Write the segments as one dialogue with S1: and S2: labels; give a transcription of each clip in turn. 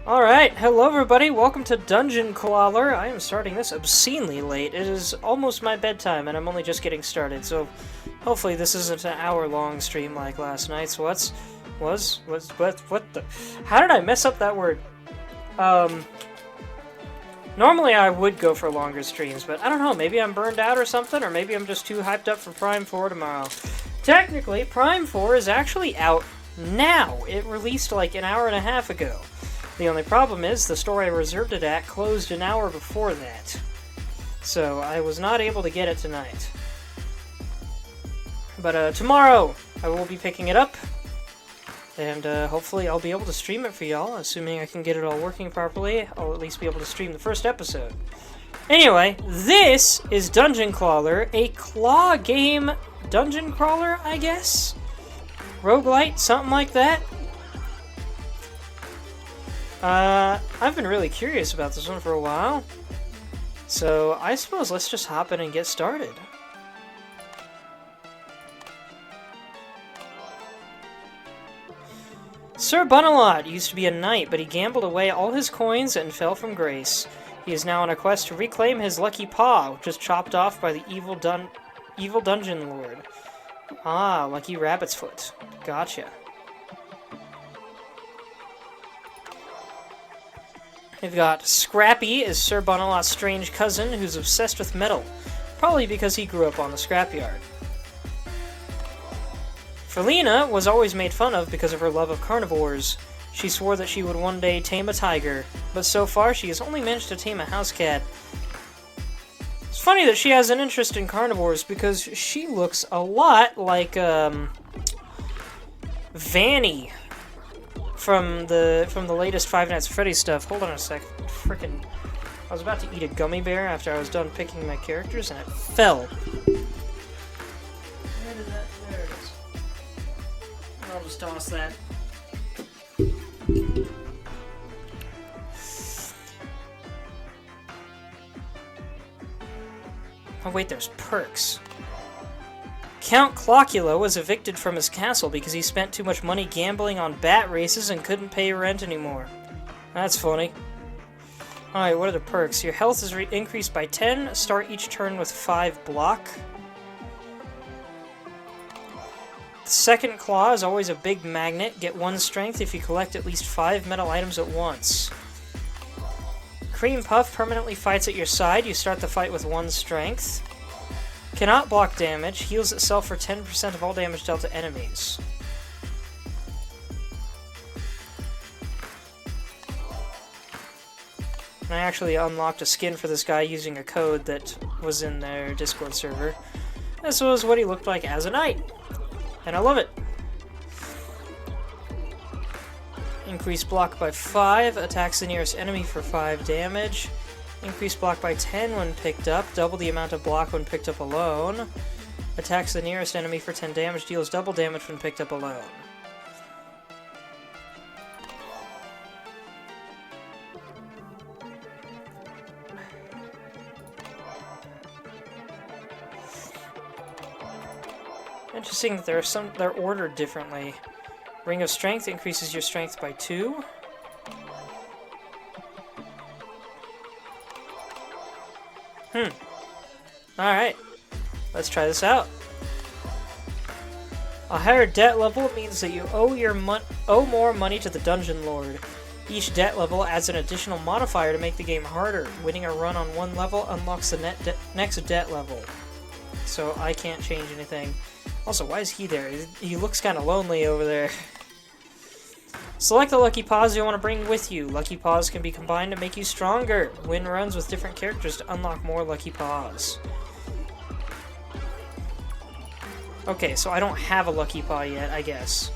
S1: Alright, hello everybody, welcome to Dungeon Clawler. I am starting this obscenely late. It is almost my bedtime and I'm only just getting started, so hopefully this isn't an hour-long stream like last night's. What the? How did I mess up that word? Normally I would go for longer streams, but I don't know, maybe I'm burned out or something, or maybe I'm just too hyped up for Prime 4 tomorrow. Technically, Prime 4 is actually out now. It released like an hour and a half ago. The only problem is, the store I reserved it at closed an hour before that. So, I was not able to get it tonight. But, tomorrow, I will be picking it up. And, hopefully I'll be able to stream it for y'all, assuming I can get it all working properly. I'll at least be able to stream the first episode. Anyway, this is Dungeon Clawler, a claw game dungeon crawler, I guess? Roguelite, something like that? I've been really curious about this one for a while, so I suppose let's just hop in and get started. Sir Bunalot used to be a knight, but he gambled away all his coins and fell from grace. He is now on a quest to reclaim his lucky paw, which was chopped off by the evil dungeon lord. Ah, Lucky Rabbit's Foot. Gotcha. We've got Scrappy is Sir Bunalot's strange cousin who's obsessed with metal, probably because he grew up on the scrapyard. Felina was always made fun of because of her love of carnivores. She swore that she would one day tame a tiger, but so far she has only managed to tame a house cat. It's funny that she has an interest in carnivores because she looks a lot like, Vanny from the latest Five Nights at Freddy's stuff. Hold on a sec. Frickin'. I was about to eat a gummy bear after I was done picking my characters and it fell. Where did that? There it is. I'll just toss that. Oh wait, there's perks. Count Clawler was evicted from his castle because he spent too much money gambling on bat races and couldn't pay rent anymore. That's funny. Alright, what are the perks? Your health is increased by 10. Start each turn with 5 block. The second claw is always a big magnet. Get 1 strength if you collect at least 5 metal items at once. Cream Puff permanently fights at your side. You start the fight with 1 strength. Cannot block damage. Heals itself for 10% of all damage dealt to enemies. And I actually unlocked a skin for this guy using a code that was in their Discord server. This was what he looked like as a knight. And I love it. Increase block by 5. Attacks the nearest enemy for 5 damage. Increase block by 10 when picked up, double the amount of block when picked up alone. Attacks the nearest enemy for 10 damage, deals double damage when picked up alone. Interesting that they're ordered differently. Ring of Strength increases your strength by 2. Alright, let's try this out. A higher debt level means that you owe more money to the Dungeon Lord. Each debt level adds an additional modifier to make the game harder. Winning a run on one level unlocks the next debt level. So I can't change anything. Also, why is he there? He looks kind of lonely over there. Select the Lucky Paws you want to bring with you. Lucky Paws can be combined to make you stronger. Win runs with different characters to unlock more Lucky Paws. Okay, so I don't have a Lucky Paw yet, I guess.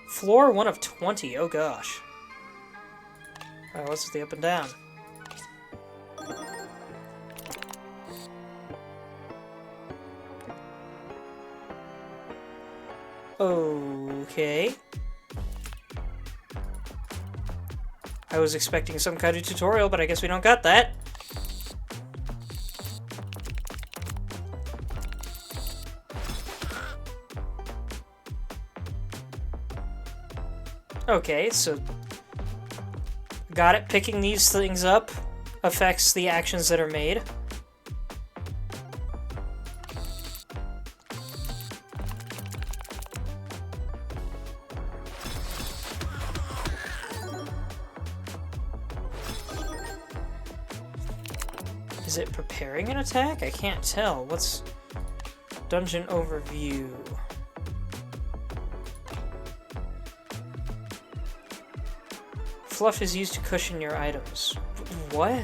S1: Floor 1 of 20, oh gosh. Alright, what's the up and down? Okay. I was expecting some kind of tutorial, but I guess we don't got that. Okay, so got it. Picking these things up affects the actions that are made. Is it preparing an attack? I can't tell. What's dungeon overview? Fluff is used to cushion your items. What?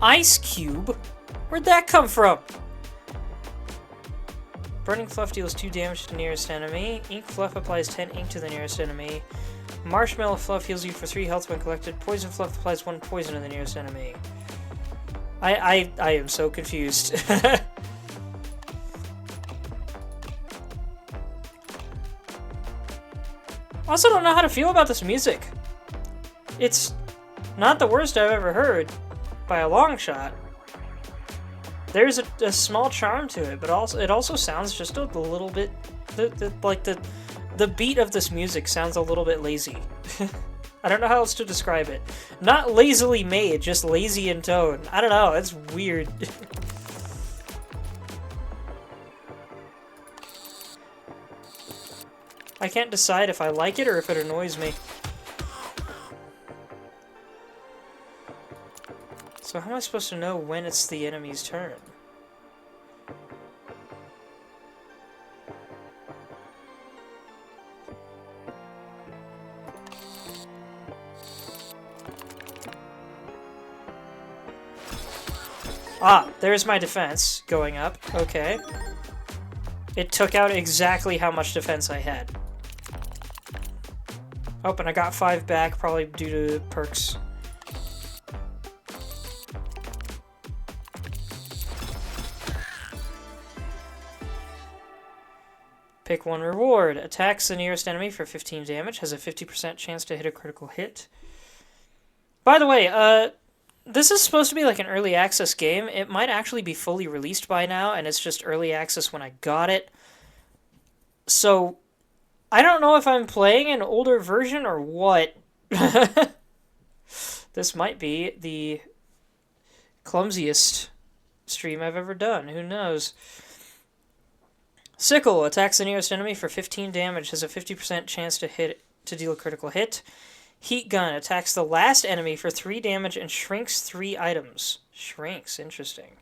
S1: Ice cube? Where'd that come from? Burning fluff deals 2 damage to the nearest enemy. Ink fluff applies 10 ink to the nearest enemy. Marshmallow fluff heals you for 3 health when collected. Poison fluff applies 1 poison to the nearest enemy. I am so confused. Also don't know how to feel about this music. It's not the worst I've ever heard, by a long shot. There's a small charm to it, but it also sounds just a little bit... The beat of this music sounds a little bit lazy. I don't know how else to describe it. Not lazily made, just lazy in tone. I don't know, it's weird. I can't decide if I like it or if it annoys me. So how am I supposed to know when it's the enemy's turn? Ah, there's my defense going up. Okay. It took out exactly how much defense I had. Oh, and I got 5 back, probably due to perks. Pick 1 reward. Attacks the nearest enemy for 15 damage. Has a 50% chance to hit a critical hit. By the way, this is supposed to be like an early access game. It might actually be fully released by now, and it's just early access when I got it. So, I don't know if I'm playing an older version or what. This might be the clumsiest stream I've ever done. Who knows? Sickle attacks the nearest enemy for 15 damage. Has a 50% chance to deal a critical hit. Heat Gun attacks the last enemy for 3 damage and shrinks 3 items. Shrinks, interesting.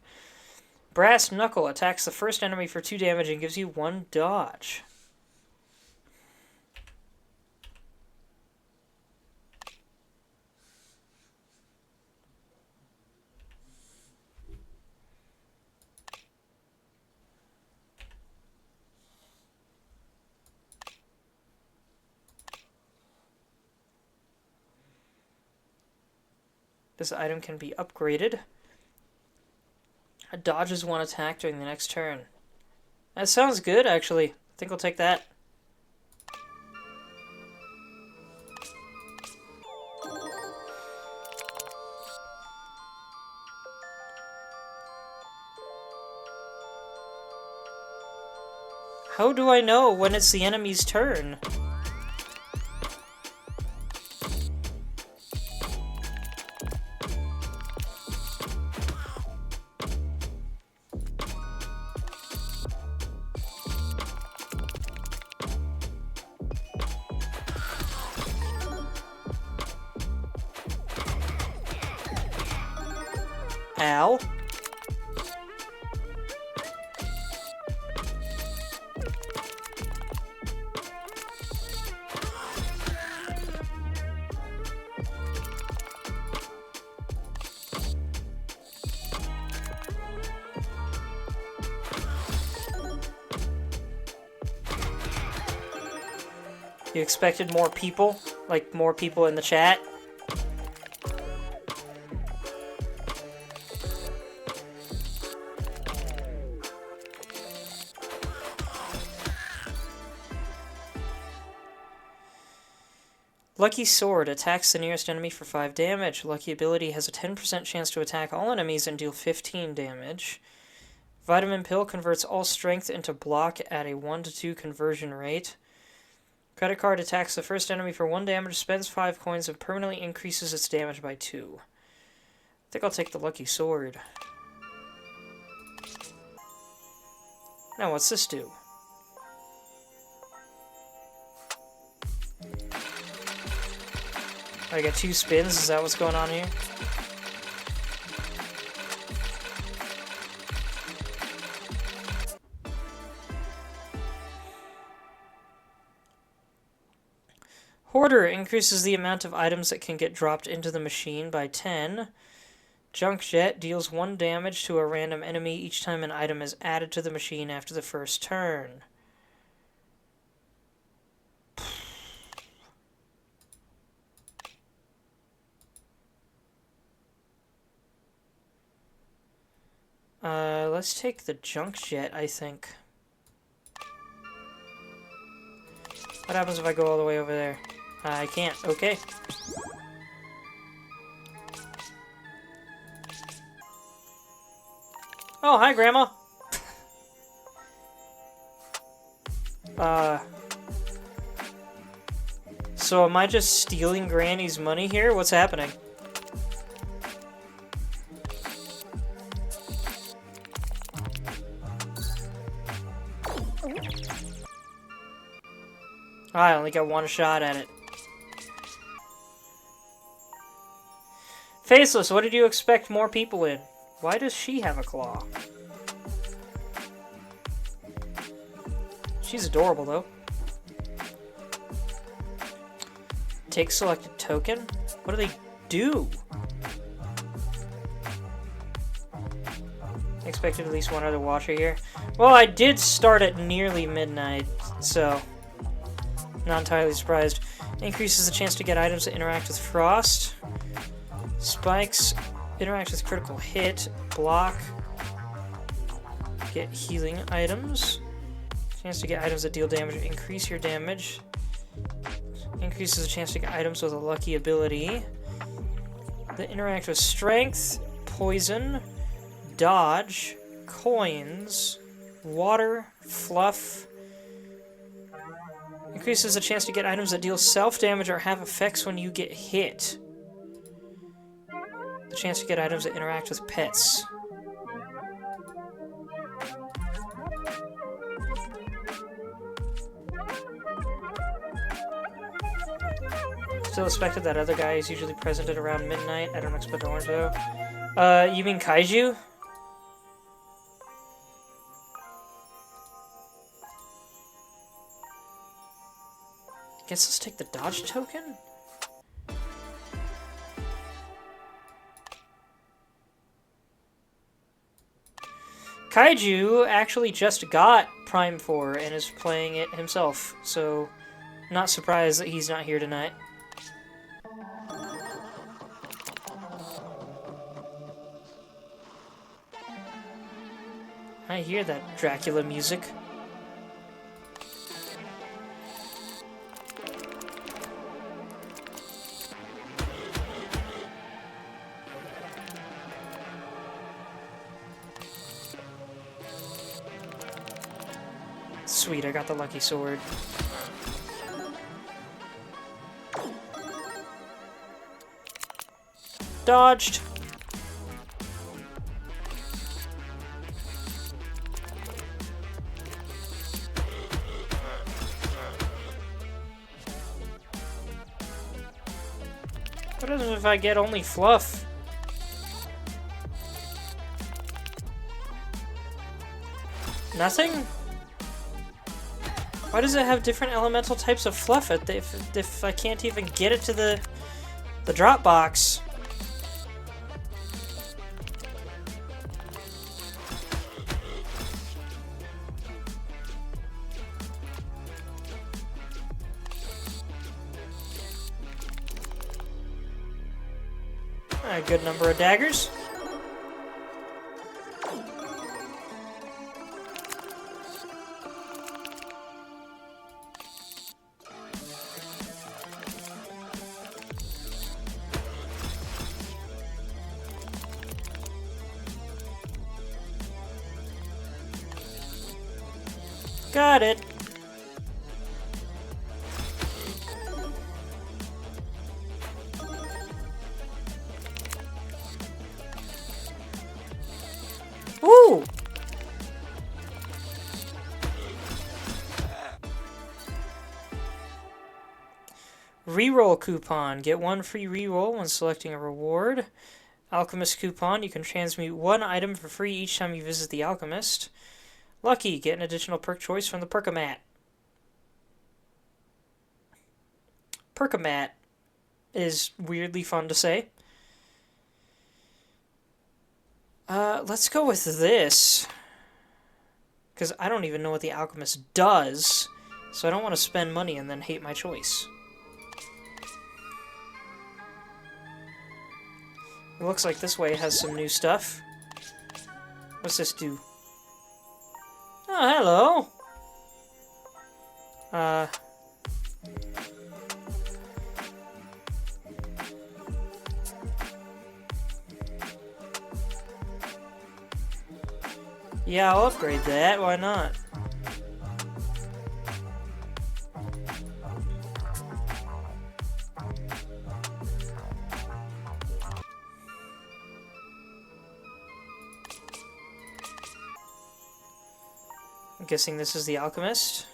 S1: Brass Knuckle attacks the first enemy for 2 damage and gives you 1 dodge. This item can be upgraded. It dodges 1 attack during the next turn. That sounds good, actually. I think I'll take that. How do I know when it's the enemy's turn? Ow. You expected more people? Like, more people in the chat? Lucky Sword attacks the nearest enemy for 5 damage. Lucky Ability has a 10% chance to attack all enemies and deal 15 damage. Vitamin Pill converts all strength into block at a 1 to 2 conversion rate. Credit Card attacks the first enemy for 1 damage, spends 5 coins, and permanently increases its damage by 2. I think I'll take the Lucky Sword. Now, what's this do? I got 2 spins, is that what's going on here? Hoarder increases the amount of items that can get dropped into the machine by 10. Junk Jet deals 1 damage to a random enemy each time an item is added to the machine after the first turn. Let's take the Junk Jet, I think. What happens if I go all the way over there? I can't. Okay. Oh, hi, Grandma. So am I just stealing Granny's money here? What's happening? I only got 1 shot at it. Faceless, what did you expect more people in? Why does she have a claw? She's adorable, though. Take selected token? What do they do? Expected at least 1 other watcher here. Well, I did start at nearly midnight, so not entirely surprised. Increases the chance to get items that interact with frost. Spikes interact with critical hit. Block. Get healing items. Chance to get items that deal damage. Increase your damage. Increases the chance to get items with a lucky ability. That interact with strength, poison, dodge, coins, water, fluff. Increases the chance to get items that deal self-damage or have effects when you get hit. The chance to get items that interact with pets. Still expected that other guy is usually present at around midnight. I don't expect orange though. You mean Kaiju? Guess let's take the dodge token? Kaiju actually just got Prime 4 and is playing it himself, so not surprised that he's not here tonight. I hear that Dracula music. Sweet, I got the lucky sword. Dodged. What happens if I get only fluff? Nothing? Why does it have different elemental types of fluff if I can't even get it to the drop box? A good number of daggers. Got it. Woo! Reroll coupon. Get one free reroll when selecting a reward. Alchemist coupon. You can transmute one item for free each time you visit the Alchemist. Lucky. Get an additional perk choice from the Perkamat. Perkamat is weirdly fun to say. Let's go with this. Because I don't even know what the Alchemist does. So I don't want to spend money and then hate my choice. It looks like this way has some new stuff. What's this do? Oh, hello! Yeah, I'll upgrade that. Why not? I'm guessing this is the Alchemist.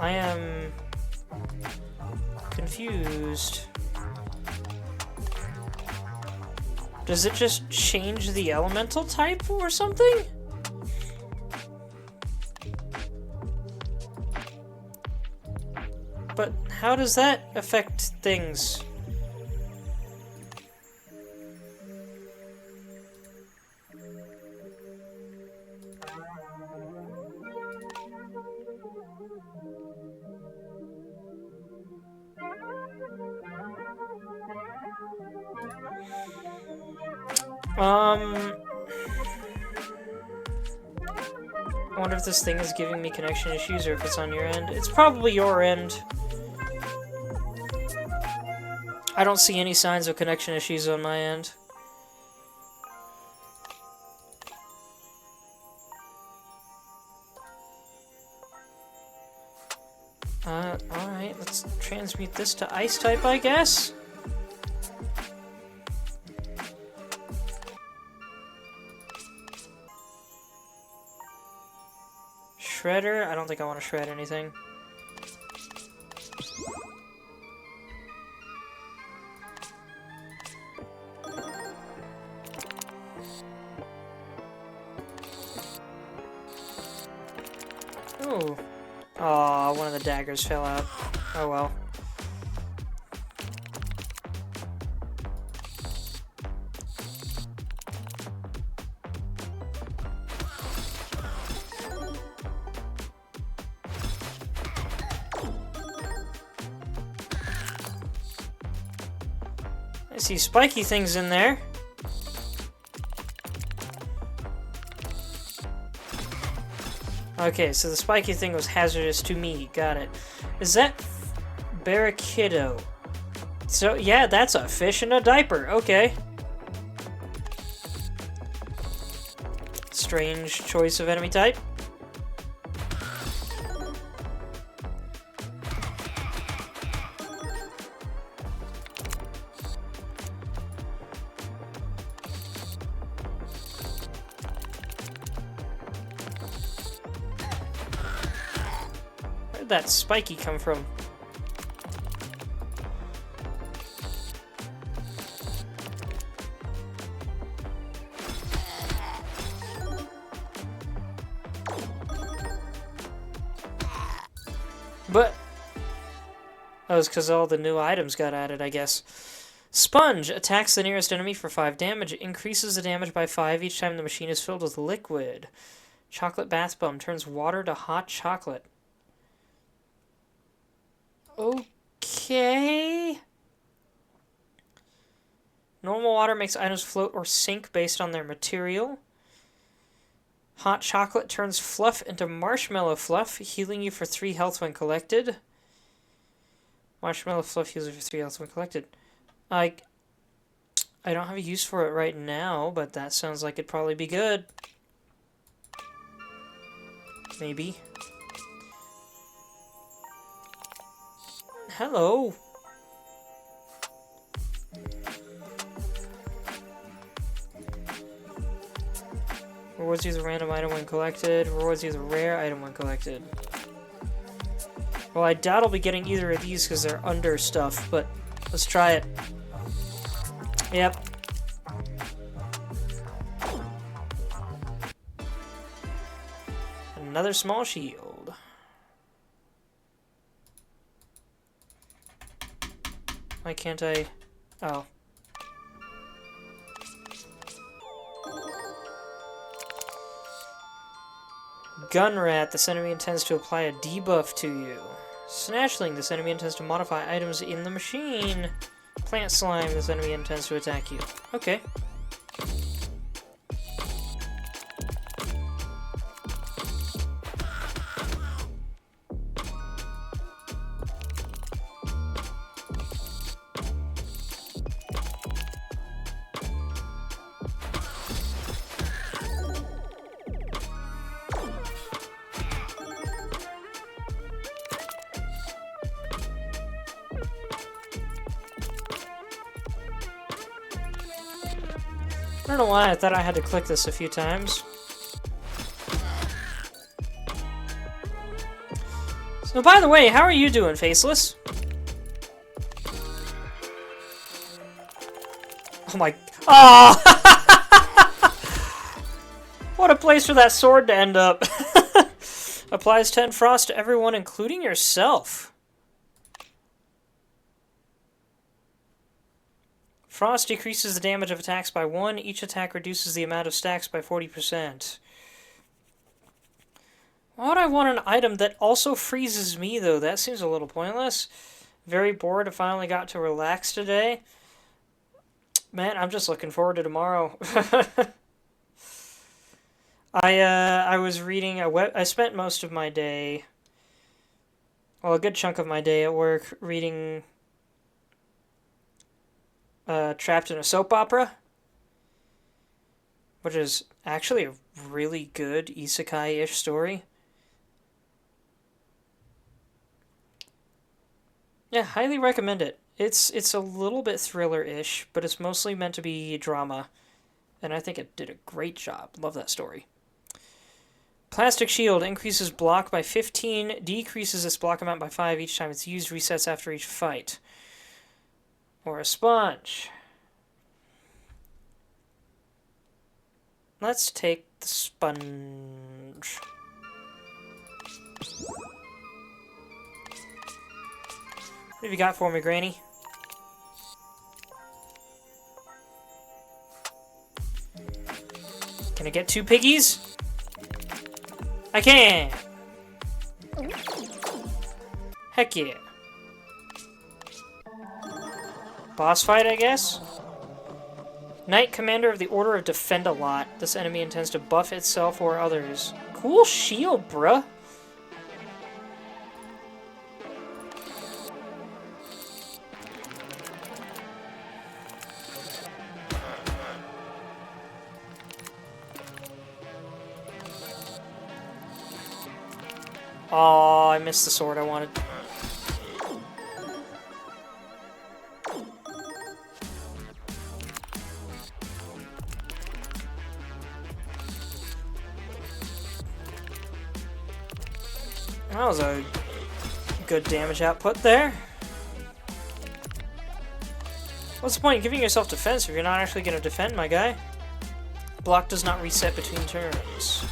S1: I am confused. Does it just change the elemental type or something? But how does that affect things? I wonder if this thing is giving me connection issues or if it's on your end. It's probably your end. I don't see any signs of connection issues on my end. Alright, let's transmute this to ice type, I guess? Shredder? I don't think I want to shred anything. Ooh. Aw, one of the daggers fell out. Oh well. I see spiky things in there. Okay, so the spiky thing was hazardous to me. Got it. Is that Barracudo? So, yeah, that's a fish in a diaper. Okay. Strange choice of enemy type. Where'd that spiky come from? But that was because all the new items got added, I guess. Sponge attacks the nearest enemy for 5 damage. It increases the damage by 5 each time the machine is filled with liquid. Chocolate bath bomb turns water to hot chocolate. Okay. Okay. Normal water makes items float or sink based on their material. Hot chocolate turns fluff into marshmallow fluff, healing you for 3 health when collected. Marshmallow fluff heals you for 3 health when collected. I don't have a use for it right now, but that sounds like it'd probably be good. Maybe. Hello. Rewards use a random item when collected. Rewards use a rare item when collected. Well, I doubt I'll be getting either of these because they're under stuff, but let's try it. Yep. Another small shield. Why can't I... Oh. Gunrat, this enemy intends to apply a debuff to you. Snatchling, this enemy intends to modify items in the machine. Plant slime, this enemy intends to attack you. Okay. I don't know why I thought I had to click this a few times. So, by the way, how are you doing, Faceless? Oh my... Oh! What a place for that sword to end up. Applies 10 frost to everyone, including yourself. Frost decreases the damage of attacks by 1. Each attack reduces the amount of stacks by 40%. Why would I want an item that also freezes me, though? That seems a little pointless. Very bored if I only got to relax today. Man, I'm just looking forward to tomorrow. I was reading I spent most of my day, well, a good chunk of my day at work reading Trapped in a Soap Opera, which is actually a really good isekai-ish story. Yeah, highly recommend it. It's a little bit thriller-ish, but it's mostly meant to be drama, and I think it did a great job. Love that story. Plastic Shield increases block by 15, decreases its block amount by 5 each time it's used, resets after each fight. Or a sponge. Let's take the sponge. What have you got for me, Granny? Can I get 2 piggies? I can! Heck yeah. Boss fight, I guess? Knight Commander of the Order of Defend-A-Lot. This enemy intends to buff itself or others. Cool shield, bruh. Oh, I missed the sword I wanted. That was a good damage output there. What's the point of giving yourself defense if you're not actually going to defend, my guy? Block does not reset between turns.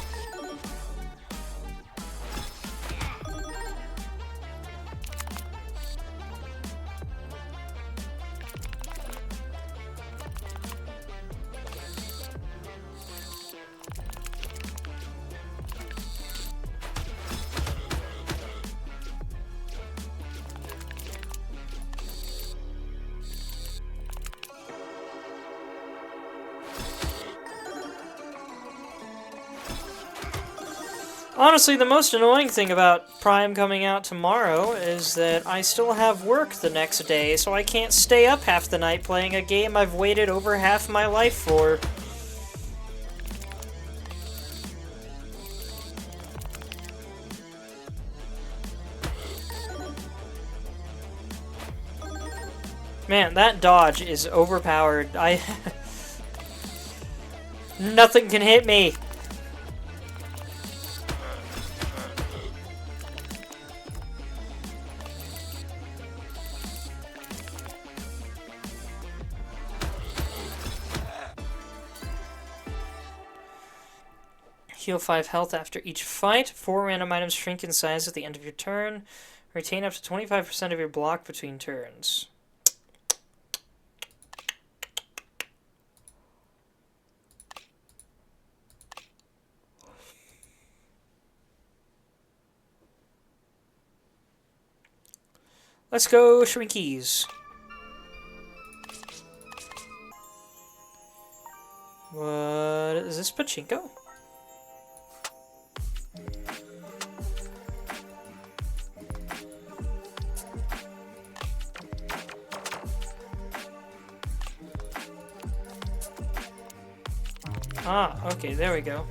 S1: Honestly, the most annoying thing about Prime coming out tomorrow is that I still have work the next day, so I can't stay up half the night playing a game I've waited over half my life for. Man, that dodge is overpowered. Nothing can hit me! Heal 5 health after each fight. 4 random items shrink in size at the end of your turn. Retain up to 25% of your block between turns. Let's go, Shrinkies. What is this, pachinko? Ah, okay, there we go.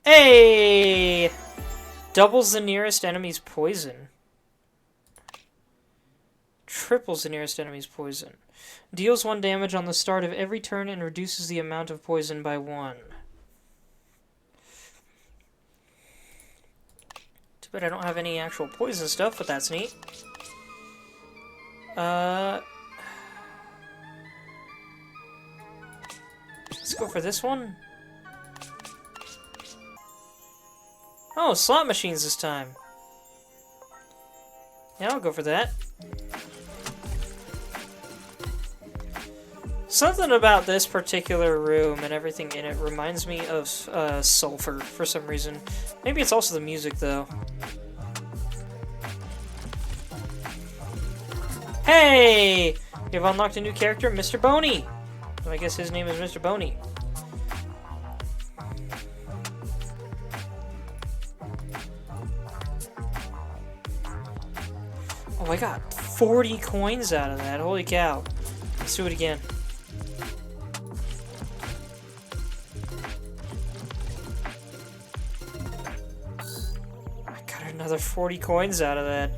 S1: Hey! Doubles the nearest enemy's poison. Triples the nearest enemy's poison. Deals 1 damage on the start of every turn and reduces the amount of poison by 1. Too bad I don't have any actual poison stuff, but that's neat. Let's go for this one. Oh, slot machines this time. Yeah, I'll go for that. Something about this particular room and everything in it reminds me of Sulphur for some reason. Maybe it's also the music, though. Hey! You've unlocked a new character, Mr. Boney! I guess his name is Mr. Boney. Oh, I got 40 coins out of that. Holy cow. Let's do it again. I got another 40 coins out of that.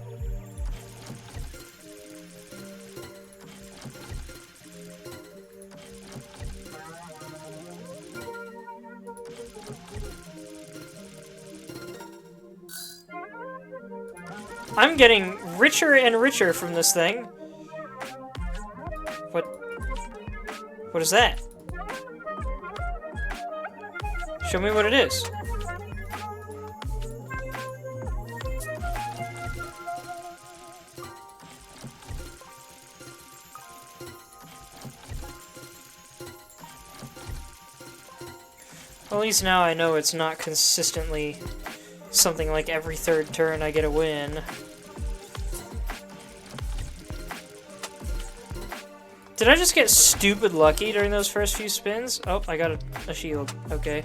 S1: I'm getting richer and richer from this thing. What is that? Show me what it is. At least now I know it's not consistently something like every third turn I get a win. Did I just get stupid lucky during those first few spins? Oh, I got a shield. Okay.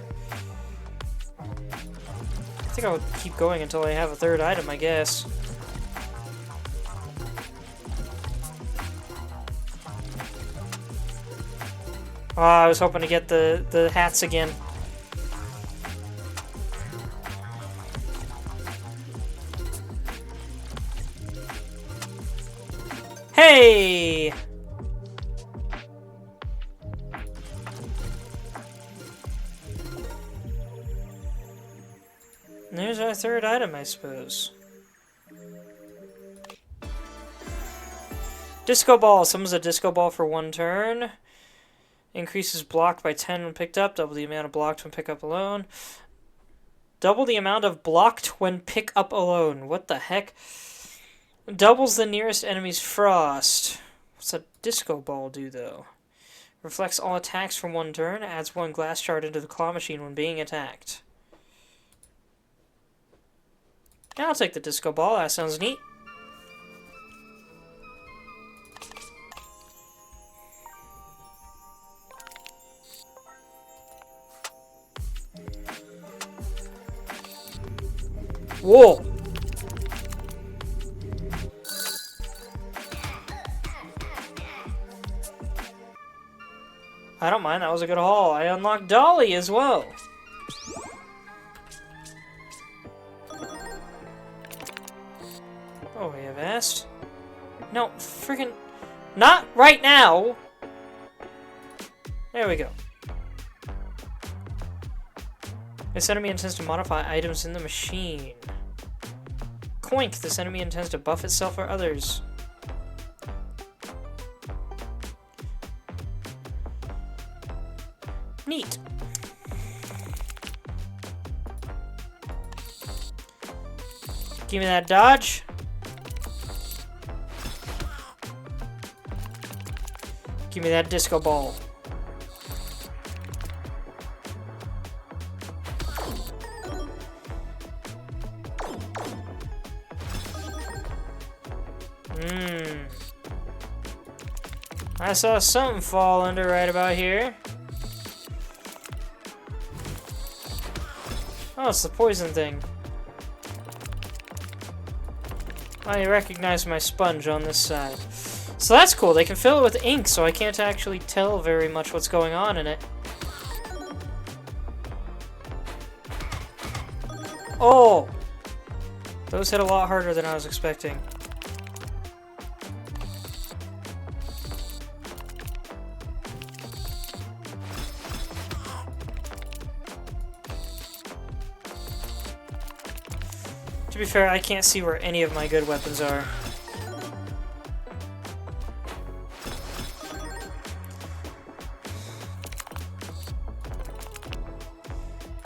S1: I think I'll keep going until I have a third item, I guess. Oh, I was hoping to get the hats again. Hey! There's our third item, I suppose. Disco Ball. Summons a Disco Ball for 1 turn. Increases blocked by 10 when picked up. Double the amount of blocked when picked up alone. Double the amount of blocked when pick up alone. What the heck? Doubles the nearest enemy's frost. What's a Disco Ball do, though? Reflects all attacks from 1 turn. Adds 1 glass shard into the claw machine when being attacked. Yeah, I'll take the Disco Ball. That sounds neat. Whoa! I don't mind, that was a good haul. I unlocked Dolly as well. Oh, we have asked? No, freaking... Not right now! There we go. This enemy intends to modify items in the machine. Coink! This enemy intends to buff itself or others. Neat. Give me that dodge. Give me that disco ball. I saw something fall under right about here. Oh, it's the poison thing. I recognize my sponge on this side. So that's cool. They can fill it with ink, so I can't actually tell very much what's going on in it. Oh! Those hit a lot harder than I was expecting. To be fair, I can't see where any of my good weapons are.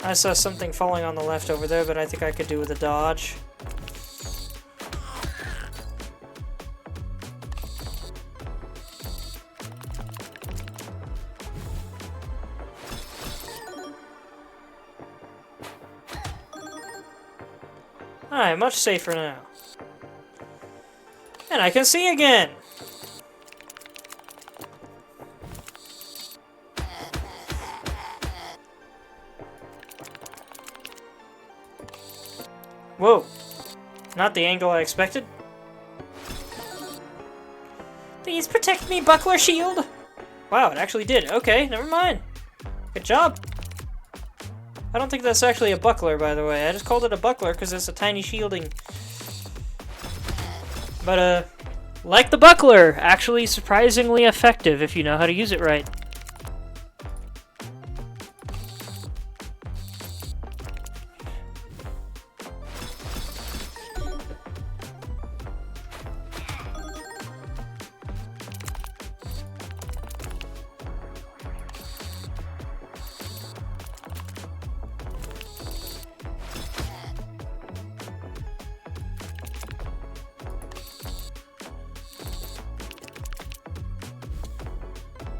S1: I saw something falling on the left over there, but I think I could do with a dodge. Alright, much safer now. And I can see again! Whoa! Not the angle I expected. Please protect me, buckler shield! Wow, it actually did. Okay, never mind. Good job. I don't think that's actually a buckler, by the way. I just called it a buckler because it's a tiny shielding. But, like the buckler, actually surprisingly effective if you know how to use it right.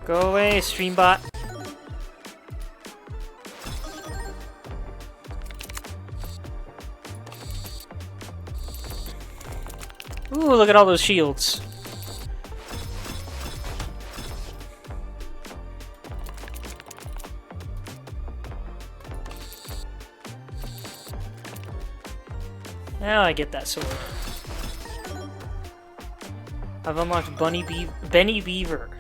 S1: Go away, streambot. Ooh, look at all those shields. Now I get that sword. I've unlocked Benny Beaver.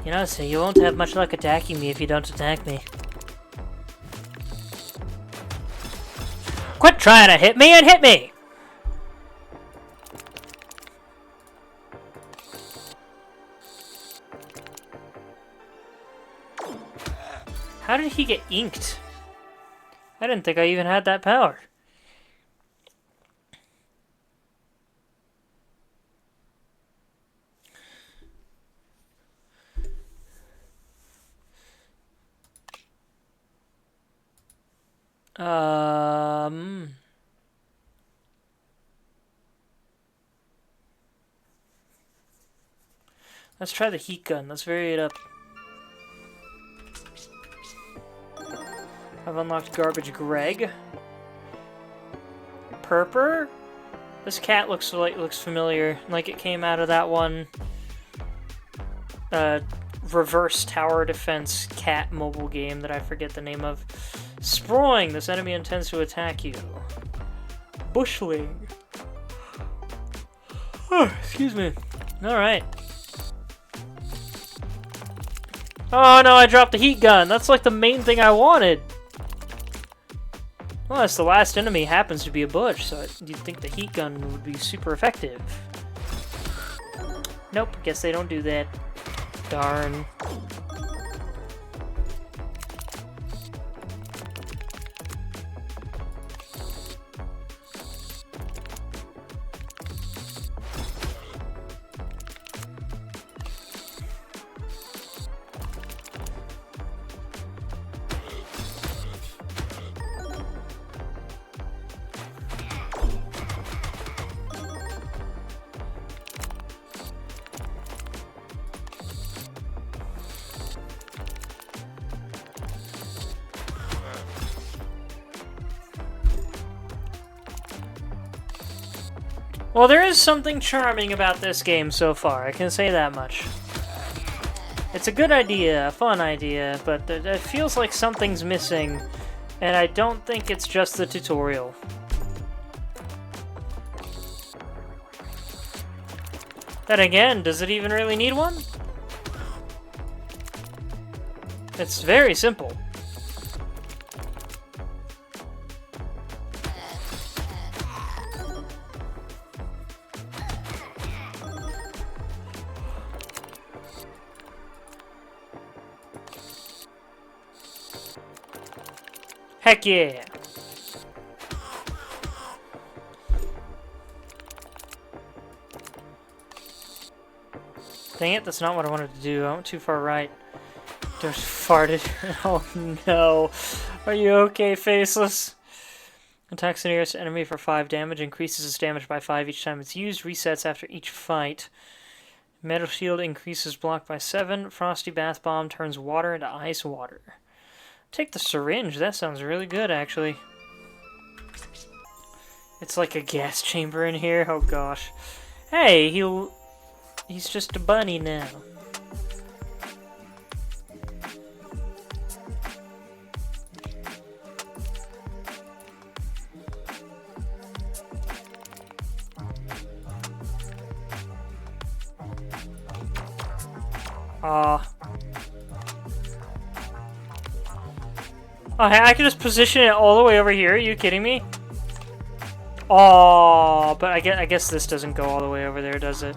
S1: You know, so you won't have much luck attacking me if you don't attack me. Quit trying to hit me and hit me! How did he get inked? I didn't think I even had that power. Let's try the heat gun. Let's vary it up. I've unlocked Garbage Greg. Purper? This cat looks familiar, like it came out of that one reverse tower defense cat mobile game that I forget the name of. Sproing! This enemy intends to attack you. Bushling. Oh, excuse me. Alright. Oh no, I dropped the heat gun. That's like the main thing I wanted. Unless the last enemy happens to be a bush, so you'd think the heat gun would be super effective. Nope, guess they don't do that. Darn. Well, there is something charming about this game so far, I can say that much. It's a good idea, a fun idea, but it feels like something's missing, and I don't think it's just the tutorial. Then again, does it even really need one? It's very simple. Heck yeah! Dang it, that's not what I wanted to do. I went too far right. Just farted. Oh no. Are you okay, Faceless? Attacks the nearest enemy for 5 damage. Increases its damage by 5 each time it's used. Resets after each fight. Metal Shield increases block by 7. Frosty Bath Bomb turns water into ice water. Take the syringe. That sounds really good, actually. It's like a gas chamber in here. Oh gosh. Hey, he's just a bunny now. Oh, hey, I can just position it all the way over here. Are you kidding me? Oh, but I guess this doesn't go all the way over there, does it?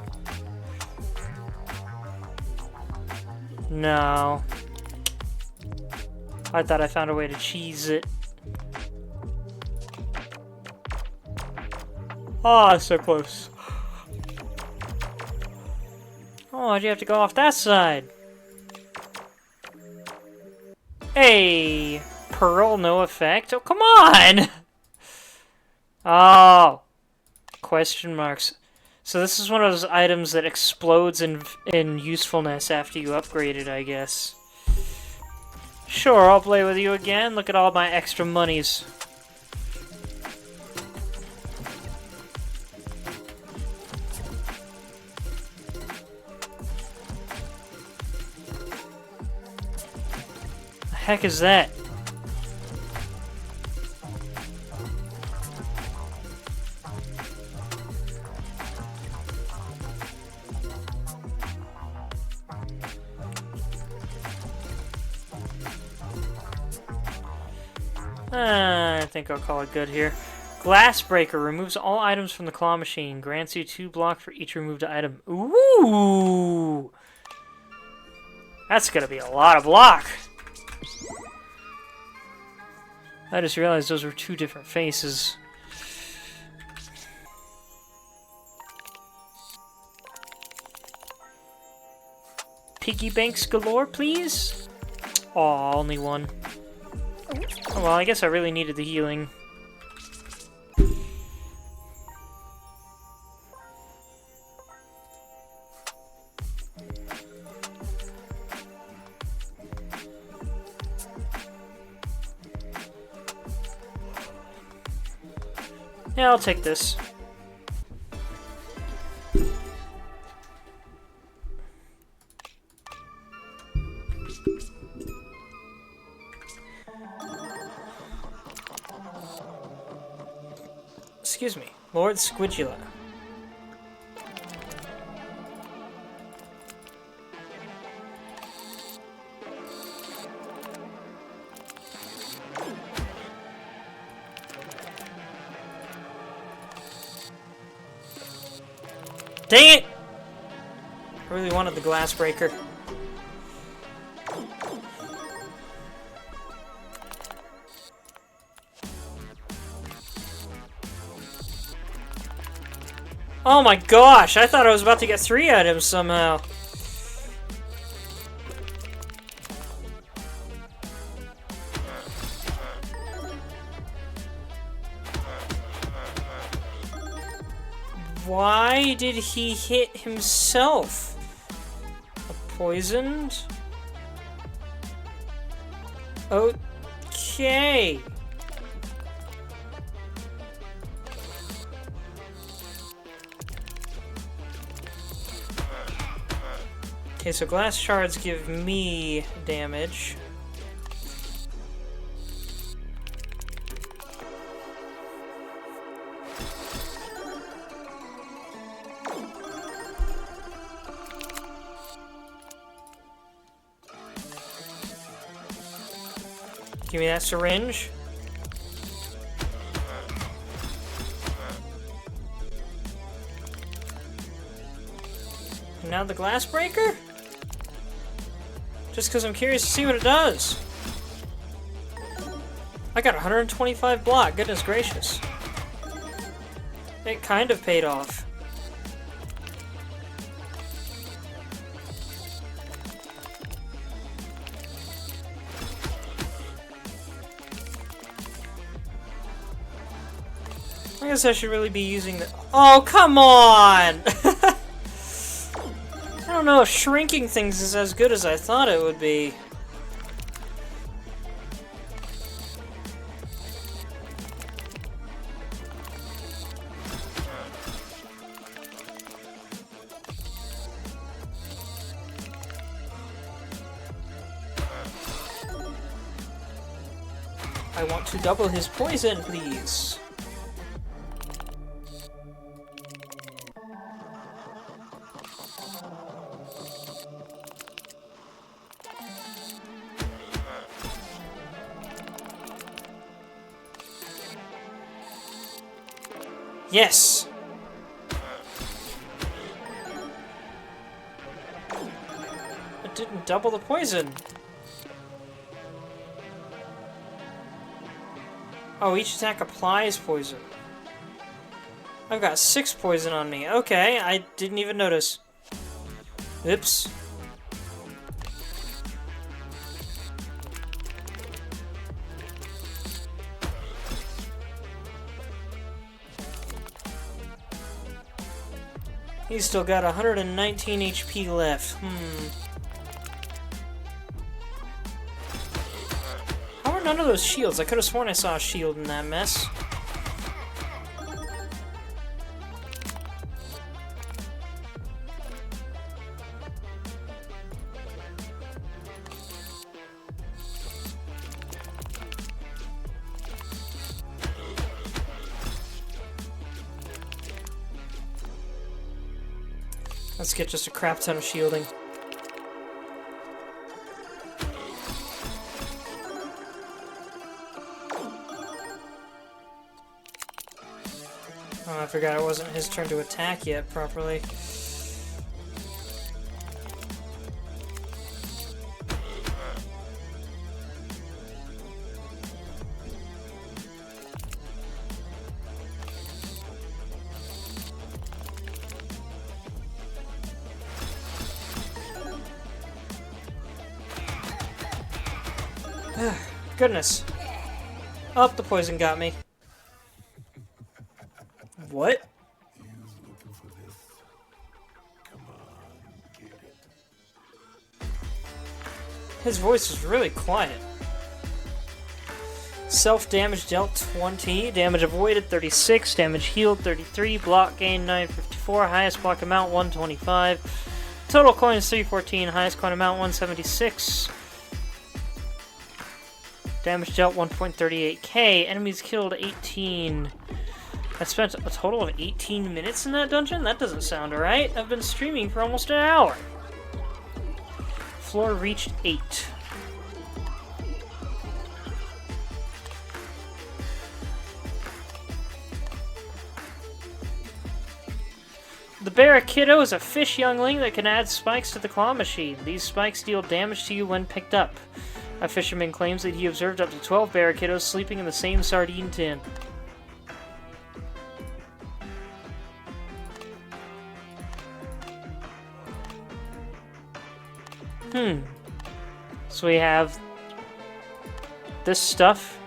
S1: No. I thought I found a way to cheese it. Oh, so close. Oh, why'd you have to go off that side? Hey! Pearl, no effect? Oh, come on! Oh. Question marks. So this is one of those items that explodes in usefulness after you upgrade it, I guess. Sure, I'll play with you again. Look at all my extra monies. The heck is that? I think I'll call it good here. Glass Breaker removes all items from the claw machine. Grants you 2 block for each removed item. Ooh! That's gonna be a lot of block. I just realized those were 2 different faces. Piggy banks galore, please? Aw, only 1. Oh, well, I guess I really needed the healing. Yeah, I'll take this. Excuse me, Lord Squidula. Dang it! I really wanted the glass breaker. Oh my gosh, I thought I was about to get 3 items somehow. Why did he hit himself? Poisoned? Okay. Okay, so glass shards give me damage. Give me that syringe. And now the glass breaker? Just because I'm curious to see what it does. I got 125 block, goodness gracious. It kind of paid off. I guess I should really be using the— oh, come on! I don't know if shrinking things is as good as I thought it would be. I want to double his poison, please. Yes! It didn't double the poison. Oh, each attack applies poison. I've got 6 poison on me. Okay, I didn't even notice. Oops. He's still got 119 HP left. How are none of those shields? I could have sworn I saw a shield in that mess. Let's get just a crap ton of shielding. Oh, I forgot it wasn't his turn to attack yet properly. Goodness. Oh, the poison got me. What? His voice was really quiet. Self-damage dealt 20, damage avoided 36, damage healed 33, block gain 954, highest block amount 125, total coins 314, highest coin amount 176, damage dealt 1.38k, enemies killed 18. I spent a total of 18 minutes in that dungeon? That doesn't sound right. I've been streaming for almost an hour. Floor reached 8. The Barracuda is a fish youngling that can add spikes to the claw machine. These spikes deal damage to you when picked up. A fisherman claims that he observed up to 12 Barracudas sleeping in the same sardine tin. So we have this stuff.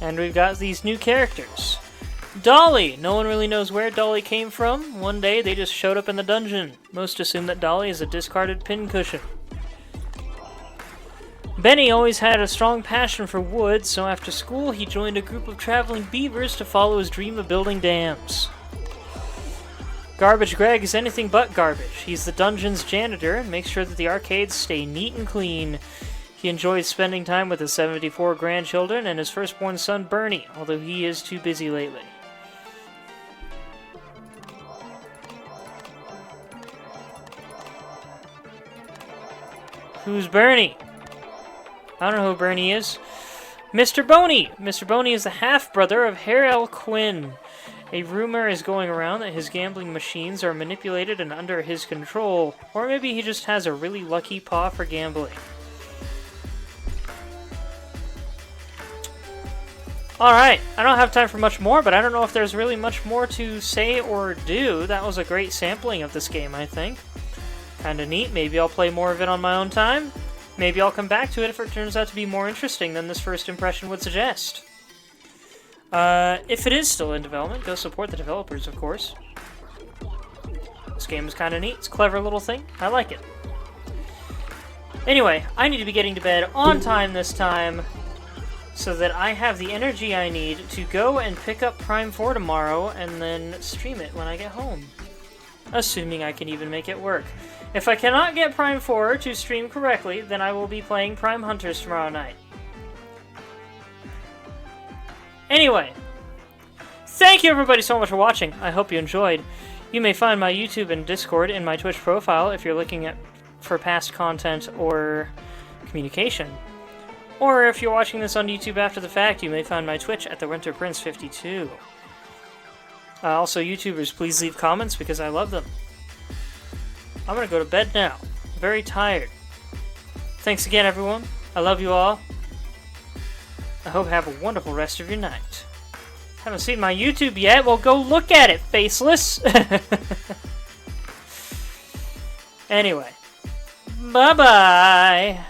S1: And we've got these new characters. Dolly! No one really knows where Dolly came from. One day they just showed up in the dungeon. Most assume that Dolly is a discarded pincushion. Benny always had a strong passion for wood, so after school he joined a group of traveling beavers to follow his dream of building dams. Garbage Greg is anything but garbage. He's the dungeon's janitor and makes sure that the arcades stay neat and clean. He enjoys spending time with his 74 grandchildren and his firstborn son Bernie, although he is too busy lately. Who's Bernie? I don't know who Bernie is. Mr. Boney! Mr. Boney is the half-brother of Harrell Quinn. A rumor is going around that his gambling machines are manipulated and under his control, or maybe he just has a really lucky paw for gambling. Alright, I don't have time for much more, but I don't know if there's really much more to say or do. That was a great sampling of this game, I think. Kinda neat. Maybe I'll play more of it on my own time. Maybe I'll come back to it if it turns out to be more interesting than this first impression would suggest. If it is still in development, go support the developers, of course. This game is kinda neat. It's a clever little thing. I like it. Anyway, I need to be getting to bed on time this time, so that I have the energy I need to go and pick up Prime 4 tomorrow and then stream it when I get home. Assuming I can even make it work. If I cannot get Prime 4 to stream correctly, then I will be playing Prime Hunters tomorrow night. Anyway, thank you everybody so much for watching. I hope you enjoyed. You may find my YouTube and Discord in my Twitch profile if you're looking for past content or communication. Or if you're watching this on YouTube after the fact, you may find my Twitch at the Winter Prince 52. Also, YouTubers, please leave comments because I love them. I'm gonna go to bed now. I'm very tired. Thanks again, everyone. I love you all. I hope you have a wonderful rest of your night. Haven't seen my YouTube yet? Well, go look at it, faceless! Anyway. Bye-bye!